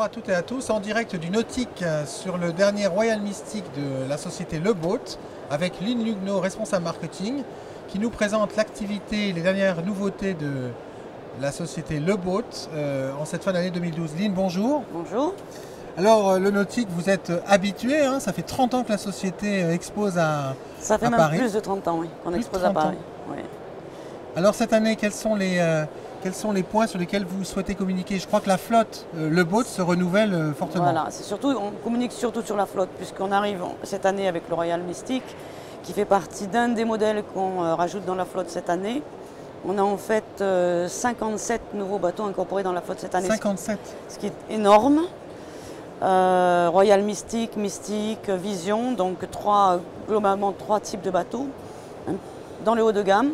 bonjour à toutes et à tous, en direct du Nautique sur le dernier Royal Mystic de la société Le Boat avec Lynn Lugno, responsable marketing, qui nous présente l'activité et les dernières nouveautés de la société Le Boat en cette fin d'année 2012. Lynn, bonjour. Bonjour. Alors le Nautique, vous êtes habitué, hein, ça fait 30 ans que la société expose à Paris. Ça fait même plus de 30 ans, oui, qu'on expose à Paris. Oui. Alors cette année, quels sont les points sur lesquels vous souhaitez communiquer? Je crois que la flotte, le boat, se renouvelle fortement. Voilà, on communique surtout sur la flotte, puisqu'on arrive cette année avec le Royal Mystic, qui fait partie d'un des modèles qu'on rajoute dans la flotte cette année. On a en fait 57 nouveaux bateaux incorporés dans la flotte cette année. 57. Ce qui est énorme. Royal Mystic, Mystic, Vision, donc globalement trois types de bateaux dans le haut de gamme.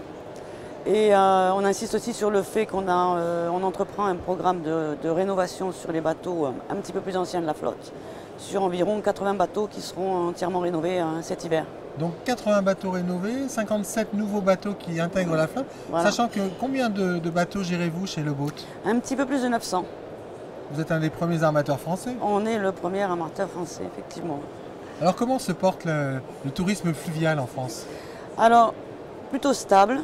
Et on insiste aussi sur le fait qu'on entreprend un programme de rénovation sur les bateaux un petit peu plus anciens de la flotte, sur environ 80 bateaux qui seront entièrement rénovés cet hiver. Donc 80 bateaux rénovés, 57 nouveaux bateaux qui intègrent la flotte, voilà. Sachant que combien de bateaux gérez-vous chez Le Boat? Un petit peu plus de 900. Vous êtes un des premiers armateurs français? On est le premier armateur français, effectivement. Alors comment se porte le tourisme fluvial en France? Alors, plutôt stable.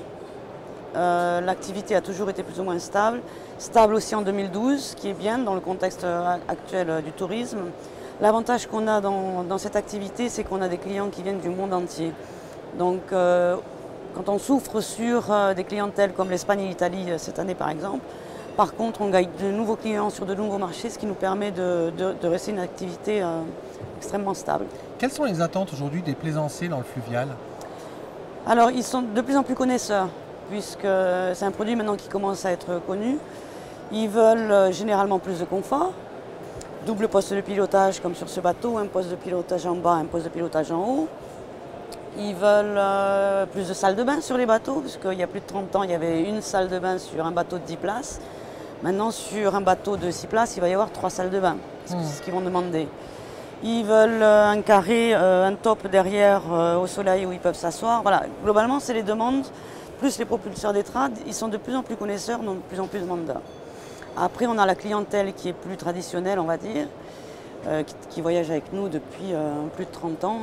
L'activité a toujours été plus ou moins stable. Stable aussi en 2012, ce qui est bien dans le contexte actuel du tourisme. L'avantage qu'on a dans cette activité, c'est qu'on a des clients qui viennent du monde entier. Donc, quand on souffre sur des clientèles comme l'Espagne et l'Italie cette année par exemple, par contre, on gagne de nouveaux clients sur de nouveaux marchés, ce qui nous permet de rester une activité extrêmement stable. Quelles sont les attentes aujourd'hui des plaisanciers dans le fluvial? Alors, ils sont de plus en plus connaisseurs, puisque c'est un produit maintenant qui commence à être connu. Ils veulent généralement plus de confort, double poste de pilotage comme sur ce bateau, un poste de pilotage en bas, un poste de pilotage en haut. Ils veulent plus de salles de bain sur les bateaux, puisqu'il y a plus de 30 ans, il y avait une salle de bain sur un bateau de 10 places. Maintenant, sur un bateau de 6 places, il va y avoir 3 salles de bain, c'est ce qu'ils vont demander. Ils veulent un carré, un top derrière au soleil où ils peuvent s'asseoir. Voilà, globalement, c'est les demandes, plus les propulseurs d'étrade, ils sont de plus en plus connaisseurs, donc de plus en plus demandeurs. Après, on a la clientèle qui est plus traditionnelle, on va dire, qui voyage avec nous depuis plus de 30 ans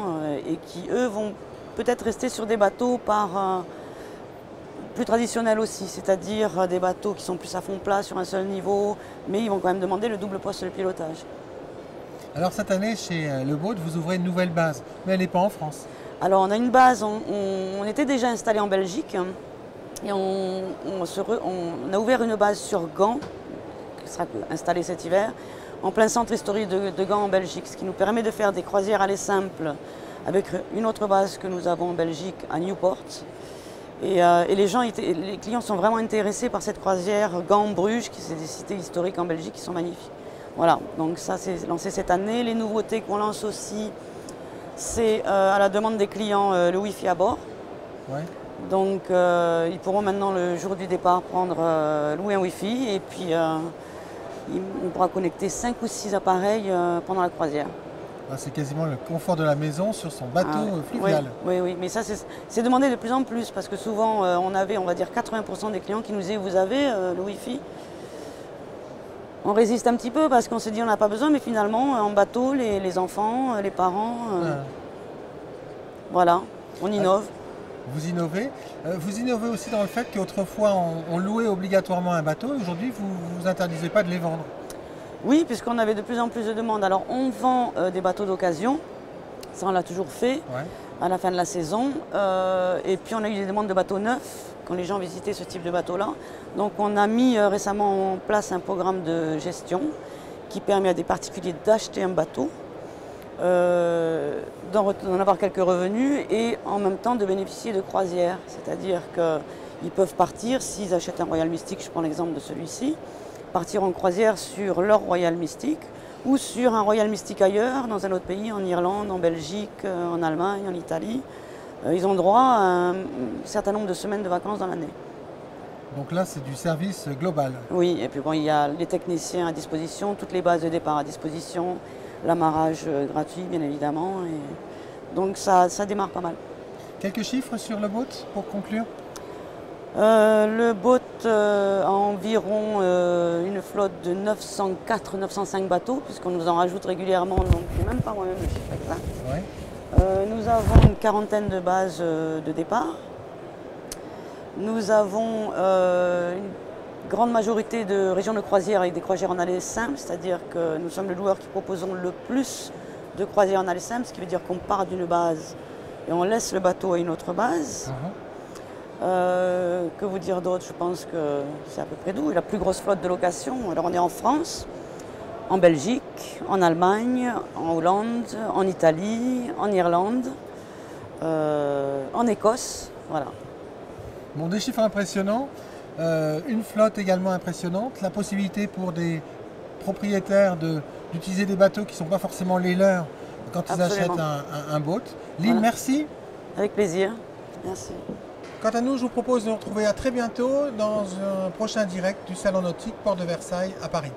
et qui, eux, vont peut-être rester sur des bateaux plus traditionnels aussi, c'est-à-dire des bateaux qui sont plus à fond plat sur un seul niveau, mais ils vont quand même demander le double poste de pilotage. Alors cette année, chez Le Boat, vous ouvrez une nouvelle base, mais elle n'est pas en France. Alors on a une base, on était déjà installé en Belgique et on a ouvert une base sur Gand, qui sera installée cet hiver, en plein centre historique de Gand en Belgique, ce qui nous permet de faire des croisières aller simples avec une autre base que nous avons en Belgique à Newport. Et les clients sont vraiment intéressés par cette croisière Gand-Bruges, qui c'est des cités historiques en Belgique qui sont magnifiques. Voilà, donc ça c'est lancé cette année. Les nouveautés qu'on lance aussi, c'est à la demande des clients le Wi-Fi à bord. Ouais. Donc ils pourront maintenant le jour du départ louer un Wi-Fi et puis on pourra connecter 5 ou 6 appareils pendant la croisière. C'est quasiment le confort de la maison sur son bateau fluvial. Oui, mais ça c'est demandé de plus en plus parce que souvent on avait, on va dire 80% des clients qui nous disaient vous avez le Wi-Fi. On résiste un petit peu parce qu'on s'est dit on n'a pas besoin, mais finalement en bateau, les enfants, les parents, voilà, on innove. Vous innovez. Vous innovez aussi dans le fait qu'autrefois on louait obligatoirement un bateau, aujourd'hui vous ne vous interdisez pas de les vendre. Oui, puisqu'on avait de plus en plus de demandes. Alors on vend des bateaux d'occasion, ça on l'a toujours fait à la fin de la saison. Et puis on a eu des demandes de bateaux neufs quand les gens visitaient ce type de bateau-là. Donc on a mis récemment en place un programme de gestion qui permet à des particuliers d'acheter un bateau, d'en avoir quelques revenus et en même temps de bénéficier de croisières. C'est-à-dire qu'ils peuvent partir, s'ils achètent un Royal Mystic, je prends l'exemple de celui-ci, partir en croisière sur leur Royal Mystic ou sur un Royal Mystic ailleurs, dans un autre pays, en Irlande, en Belgique, en Allemagne, en Italie. Ils ont droit à un certain nombre de semaines de vacances dans l'année. Donc là, c'est du service global. Oui, et puis bon, il y a les techniciens à disposition, toutes les bases de départ à disposition, l'amarrage gratuit, bien évidemment. Et donc ça démarre pas mal. Quelques chiffres sur Le Boat pour conclure? Le boat a environ une flotte de 904-905 bateaux, puisqu'on nous en rajoute régulièrement, donc je n'ai même pas moi-même le chiffre exact. Ouais. Nous avons une quarantaine de bases de départ. Nous avons une grande majorité de régions de croisière avec des croisières en allée simple, c'est-à-dire que nous sommes le loueur qui proposons le plus de croisières en allée simple, ce qui veut dire qu'on part d'une base et on laisse le bateau à une autre base. Que vous dire d'autre? Je pense que c'est à peu près tout. La plus grosse flotte de location, alors on est en France, en Belgique, en Allemagne, en Hollande, en Italie, en Irlande, en Écosse, voilà. Bon, des chiffres impressionnants, une flotte également impressionnante, la possibilité pour des propriétaires d'utiliser des bateaux qui ne sont pas forcément les leurs quand ils Absolument. achètent un boat. Lynn, Voilà. merci. Avec plaisir. Merci. Quant à nous, je vous propose de nous retrouver à très bientôt dans un prochain direct du Salon Nautique Port de Versailles à Paris.